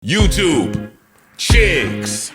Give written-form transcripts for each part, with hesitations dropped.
YouTube, chicks.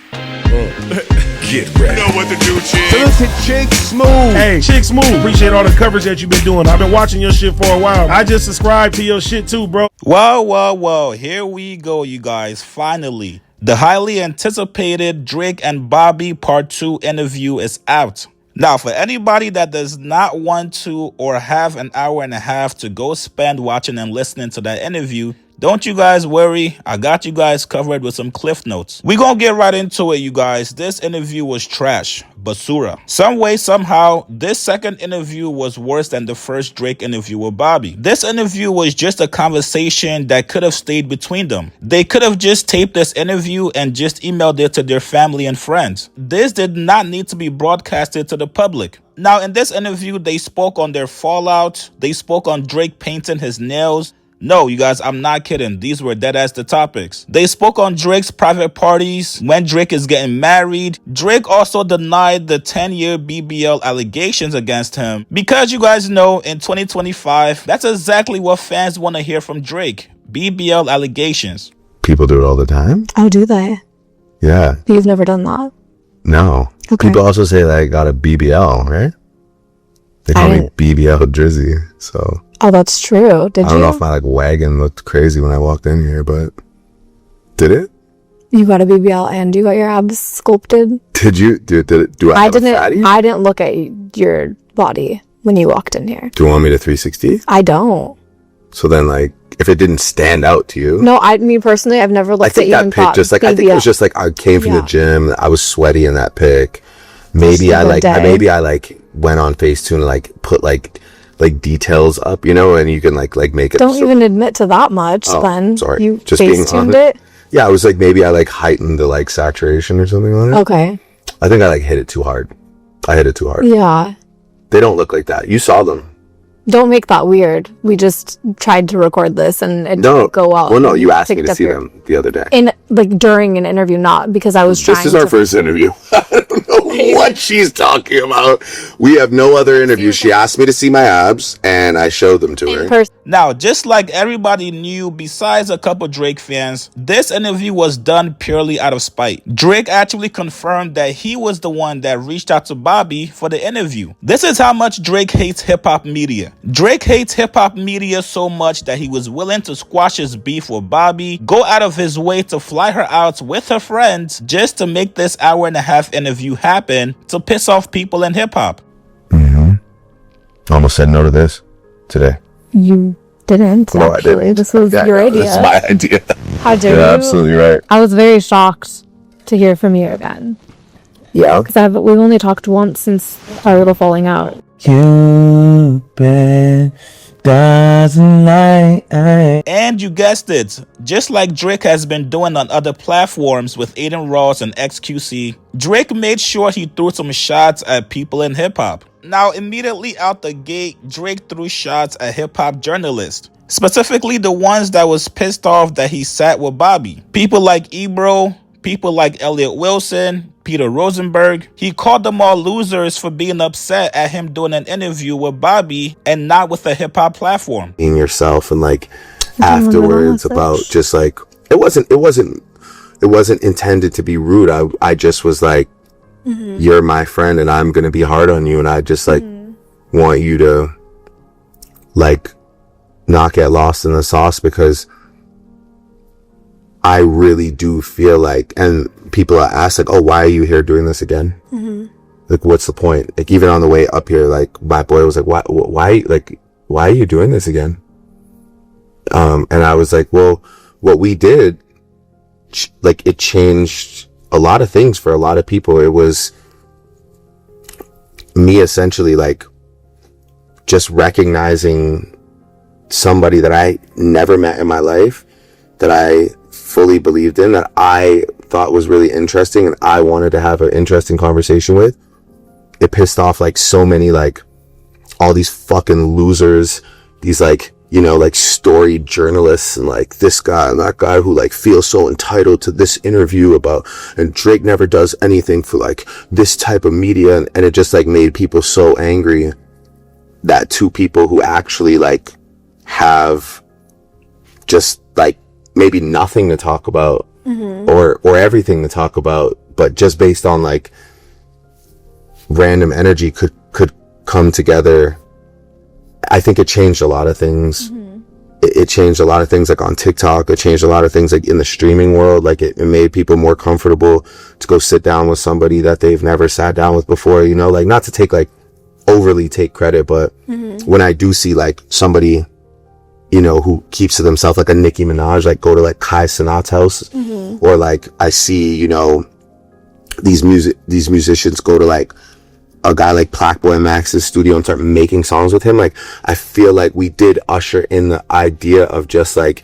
Get ready. You know what to do, chicks. Look at Chick Smooth. Hey, Chick Smooth, appreciate all the coverage that you've been doing. I've been watching your shit for a while. I just subscribed to your shit too, bro. Well, here we go, you guys. Finally, the highly anticipated Drake and Bobbi Part 2 interview is out. Now, for anybody that does not want to or have an hour and a half to go spend watching and listening to that interview, don't you guys worry, I got you guys covered with some cliff notes. We gonna get right into it, you guys. This interview was trash. Basura. Some way, somehow, this second interview was worse than the first Drake interview with Bobbi. This interview was just a conversation that could have stayed between them. They could have just taped this interview and just emailed it to their family and friends. This did not need to be broadcasted to the public. Now, in this interview, they spoke on their fallout. They spoke on Drake painting his nails. No, you guys, I'm not kidding. These were dead ass the topics. They spoke on Drake's private parties, when Drake is getting married. Drake also denied the 10-year BBL allegations against him. Because you guys know, in 2025, that's exactly what fans want to hear from Drake. BBL allegations. People do it all the time? Oh, do they? Yeah. You've never done that? No. Okay. People also say that I got a BBL, right? They call me BBL Drizzy, so... Oh, that's true. Did you? I don't know if my wagon looked crazy when I walked in here, but... Did it? You got a BBL and you got your abs sculpted? Did you? Do I have a fatty? I didn't look at your body when you walked in here. Do you want me to 360? I don't. So then, if it didn't stand out to you... No, me personally, I've never looked at you and thought just I think it was just I came from the gym, I was sweaty in that pic. Maybe I went on Facetune and put details up, and you can make it. Don't even admit to that much. Then sorry, you just being Facetuned honest. it. Yeah, I was maybe I heightened the saturation or something on it. Okay. I think I hit it too hard. I hit it too hard. Yeah. They don't look like that. You saw them. Don't make that weird. We just tried to record this and it didn't go well. Well, no, you asked me to see them the other day. During an interview, not because I was trying to... This is our first interview. I don't know what she's talking about. We have no other interview. She asked me to see my abs and I showed them to her. Now, just like everybody knew, besides a couple Drake fans, this interview was done purely out of spite. Drake actually confirmed that he was the one that reached out to Bobbi for the interview. This is how much Drake hates hip-hop media. Drake hates hip-hop media so much that he was willing to squash his beef with Bobbi, go out of his way to fly her out with her friends just to make this hour-and-a-half interview happen to piss off people in hip-hop. Almost said no to this today. You didn't, No, actually. I didn't. This was your idea. This is my idea. How dare you? Absolutely right. I was very shocked to hear from you again. Yeah. Because we've only talked once since our little falling out. Cupid doesn't like. And you guessed it, just like Drake has been doing on other platforms with Aiden Ross and XQC, Drake made sure he threw some shots at people in hip-hop. Now, immediately out the gate, Drake threw shots at hip-hop journalists, specifically the ones that was pissed off that he sat with Bobbi. People like Ebro, people like Elliott Wilson, Peter Rosenberg. He called them all losers for being upset at him doing an interview with Bobbi and not with a hip-hop platform. Being yourself and afterwards about just it wasn't intended to be rude. I just was you're my friend and I'm gonna be hard on you and I just want you to not get lost in the sauce because I really do feel and people ask oh, why are you here doing this again? What's the point? Even on the way up here, my boy was why are you doing this again? And I was well, what we did, it changed a lot of things for a lot of people. It was me essentially just recognizing somebody that I never met in my life, that I fully believed in, that I thought was really interesting and I wanted to have an interesting conversation with. It pissed off so many all these fucking losers, these story journalists and this guy and that guy who feels so entitled to this interview about, and Drake never does anything for this type of media, and it just made people so angry that two people who actually have just maybe nothing to talk about or everything to talk about, but just based on like random energy could come together. I think it changed a lot of things. It changed a lot of things like on TikTok. It changed a lot of things like in the streaming world. Like it made people more comfortable to go sit down with somebody that they've never sat down with before, you know, like not to take like overly take credit, but when I do see like somebody, you know, who keeps to themselves, like a Nicki Minaj, like go to like Kai Cenat's house, or like I see, you know, these musicians go to like a guy like Blackboy Max's studio and start making songs with him. Like I feel like we did usher in the idea of just like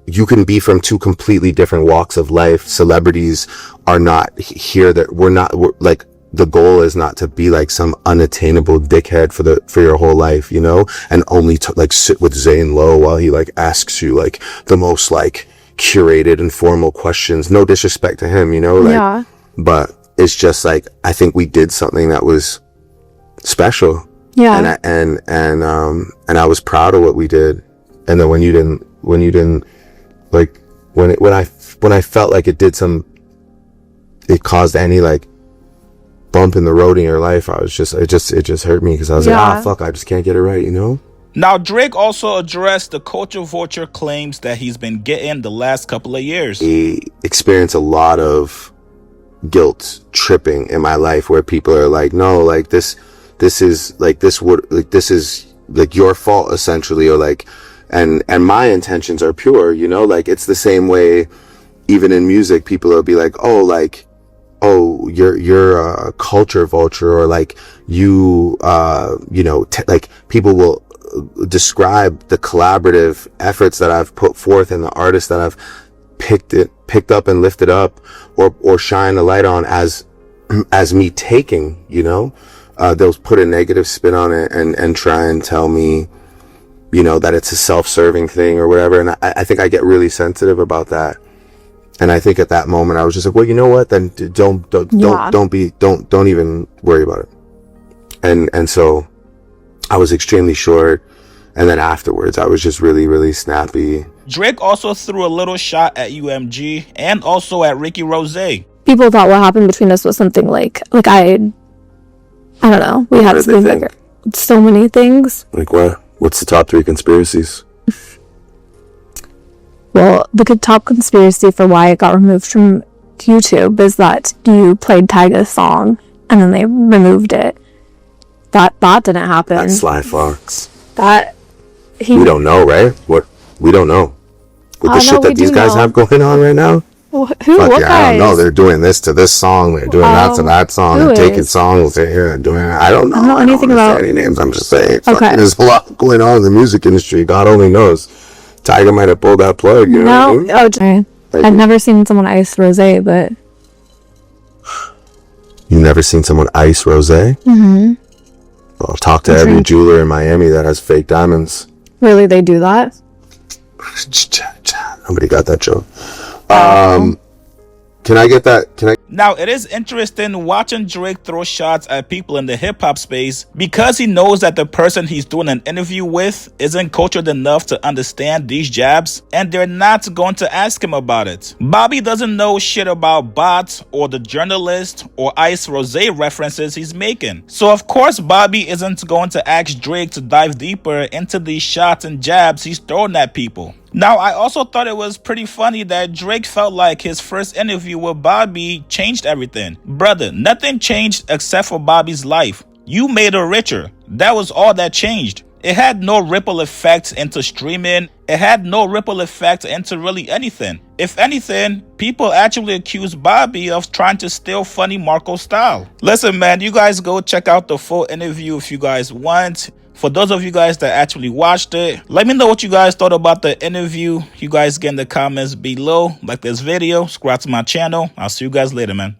you can be from two completely different walks of life. Celebrities are not here, that we're like, the goal is not to be like some unattainable dickhead for your whole life, you know, and only to like sit with Zane Lowe while he like asks you like the most like curated and formal questions. No disrespect to him, you know, like, but it's just like, I think we did something that was special. Yeah. And I was proud of what we did. And then when you didn't like, when I felt like it caused any like bump in the road in your life, it just hurt me, because I was like, fuck, I just can't get it right, you know? Now, Drake also addressed the culture vulture claims that he's been getting the last couple of years. He experienced a lot of guilt tripping in my life, where people are like, no, like this is your fault essentially, or like, and my intentions are pure, you know, like it's the same way even in music, people will be like, oh, like, oh, you're a culture vulture, or like you know, like people will describe the collaborative efforts that I've put forth and the artists that I've picked up and lifted up, or shine a light on as me taking, you know, they'll put a negative spin on it and try and tell me, you know, that it's a self-serving thing or whatever. And I think I get really sensitive about that. And I think at that moment I was just like, well, you know what, then don't even worry about it. And so I was extremely short. And then afterwards, I was just really, really snappy. Drake also threw a little shot at UMG and also at Ricky Rose. People thought what happened between us was something like I don't know. We had something bigger. So many things. Like what? What's the top 3 conspiracies? Well, the top conspiracy for why it got removed from YouTube is that you played Tyga's song and then they removed it. That didn't happen. That's Sly Fox. We don't know, right? What? We don't know. With the shit that these guys have going on right now? What guys? I don't know. They're doing this to this song. They're doing that to that song. They're taking songs. They're doing it. I don't know. I don't know anything about any names. I'm just saying. Okay. There's a lot going on in the music industry. God only knows. Tyga might have pulled that plug. You know what I mean? Sorry. I've never seen someone ice rosé, but... You've never seen someone ice rosé? Mm-hmm. Well, talk to every jeweler in Miami that has fake diamonds. Really, they do that? Nobody got that joke. Can I get that? Now, it is interesting watching Drake throw shots at people in the hip-hop space because he knows that the person he's doing an interview with isn't cultured enough to understand these jabs, and they're not going to ask him about it. Bobby doesn't know shit about bots or the journalist or Ice Rosé references he's making. So, of course, Bobby isn't going to ask Drake to dive deeper into these shots and jabs he's throwing at people. Now, I also thought it was pretty funny that Drake felt like his first interview with Bobby changed everything. Brother, nothing changed except for Bobby's life. You made her richer. That was all that changed. It had no ripple effects into streaming. It had no ripple effect into really anything. If anything, people actually accuse Bobby of trying to steal Funny Marco style. Listen, man, you guys go check out the full interview if you guys want. For those of you guys that actually watched it, let me know what you guys thought about the interview. You guys get in the comments below. Like this video, subscribe to my channel. I'll see you guys later, man.